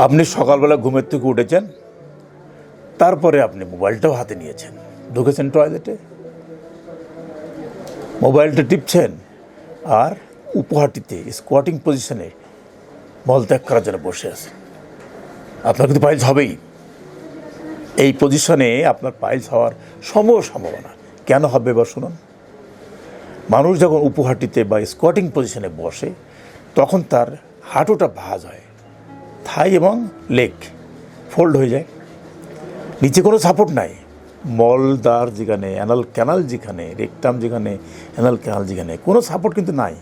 আপনি সকালবেলা ঘুমের থেকে উঠেছেন, তারপরে আপনি মোবাইলটাও হাতে নিয়েছেন, ঢুকেছেন টয়লেটে, মোবাইলটা টিপছেন আর উপহাটিতে স্কোয়াটিং পজিশনে মলত্যাগ করার জন্য বসে আছেন। আপনার কিন্তু পাইলস হবেই। এই পজিশনে আপনার পাইলস হওয়ার সম্ভাবনা কেন হবে এবার শুনুন। মানুষ যখন উপহাটিতে বা স্কোয়াটিং পজিশনে বসে তখন তার হাঁটুটা ভাঁজ হয়, থাই এবং লেগ ফোল্ড হয়ে যায়, নিচে কোনো সাপোর্ট নাই। মলদ্বার যেখানে, অ্যানাল ক্যানাল যেখানে, রেকটাম যেখানে, অ্যানাল ক্যানাল যেখানে, কোনো সাপোর্ট কিন্তু নাই।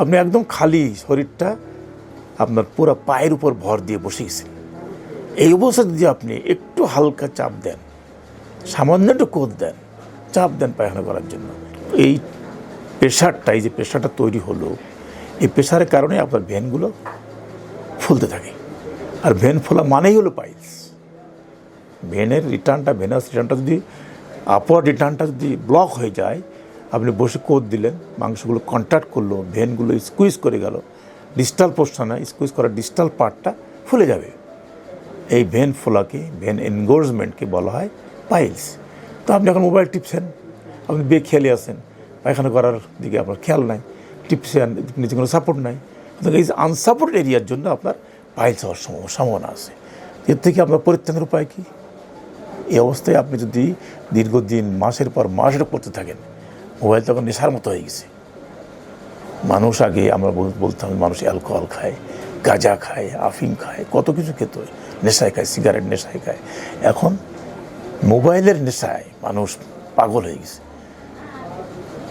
আপনি একদম খালি শরীরটা আপনার পুরো পায়ের উপর ভর দিয়ে বসে গেছেন। এই অবস্থা যদি আপনি একটু হালকা চাপ দেন, সামান্য একটু কোদ দেন, চাপ দেন পায়খানা করার জন্য, এই প্রেশারটা, এই যে প্রেশারটা তৈরি হলো, এই প্রেশারের কারণে আপনার ভেনগুলো ফুলতে থাকে। আর ভেন ফোলা মানেই হলো পাইলস। ভেনের রিটার্নটা, ভেনাস রিটার্নটা যদি, আপওয়ার্ড রিটার্নটা যদি ব্লক হয়ে যায়, আপনি বসে কোদ দিলেন, মাংসগুলো কন্ট্যাক্ট করলো, ভেনগুলো স্কুইজ করে গেল, ডিস্টাল পোর্শনে স্কুইজ করার ডিস্টাল পার্টটা ফুলে যাবে। এই ভেন ফোলাকে, ভেন এনগোর্জমেন্টকে বলা হয় পাইলস। তো আপনি এখন মোবাইল টিপছেন, আপনি বেখেয়ালি আছেন, পায়খানা করার দিকে আপনার খেয়াল নাই, টিপছেন, নিচে কোনো সাপোর্ট নাই। এই আনসাপোর্ট এরিয়ার জন্য আপনার পাইলস হওয়ার সম্ভাবনা আছে। এর থেকে আপনার পরিত্রাণের উপায় কী? এই অবস্থায় আপনি যদি দীর্ঘদিন, মাসের পর মাস এটা করতে থাকেন, মোবাইল তখন নেশার মতো হয়ে গেছে। মানুষ আগে আমরা বলতাম মানুষ অ্যালকোহল খায়, গাঁজা খায়, আফিম খায়, কত কিছু খেত, নেশায় খায়, সিগারেট নেশায় খায়। এখন মোবাইলের নেশায় মানুষ পাগল হয়ে গেছে।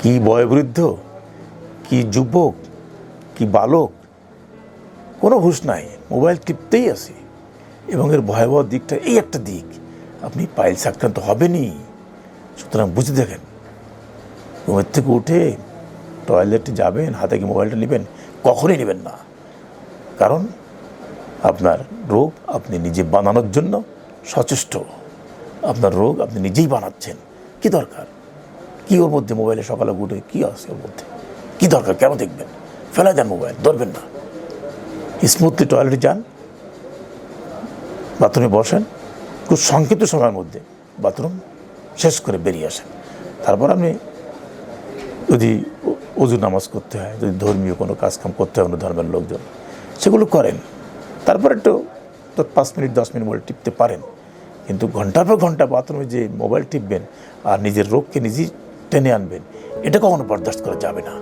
কি বয়োবৃদ্ধ, কি যুবক, কি বালক, কোনো হুঁশ নাই, মোবাইল টিপতেই আছে। এবং এর ভয়াবহ দিকটা এই একটা দিক, আপনি পাইলস আক্রান্ত হবেনই। সুতরাং বুঝে দেখেন, ঘুমের থেকে উঠে টয়লেটে যাবেন, হাতে কি মোবাইলটা নেবেন? কখনই নেবেন না। কারণ আপনার রোগ আপনি নিজে বানানোর জন্য সচেষ্ট। আপনার রোগ আপনি নিজেই বানাচ্ছেন। কি দরকার? কি ওর মধ্যে মোবাইলে সকালে উঠে কী আছে ওর মধ্যে? কী দরকার? কেন দেখবেন? ফেলা দেন মোবাইল, ধরবেন না। স্মুথলি টয়লেটে যান, বাথরুমে বসেন, খুব সংক্ষিপ্ত সময়ের মধ্যে বাথরুম শেষ করে বেরিয়ে আসেন। তারপর আপনি যদি ওযু নামাজ করতে হয়, যদি ধর্মীয় কোনো কাজকাম করতে হয় অন্য ধর্মের লোকজন, সেগুলো করেন। তারপর একটু 5 মিনিট 10 মিনিট মোবাইল টিপতে পারেন। কিন্তু ঘন্টার পর ঘন্টা বাথরুমে যে মোবাইল টিপবেন আর নিজের রোগকে নিজেই টেনে আনবেন, এটা কখনো বরদাস্ত করা যাবে না।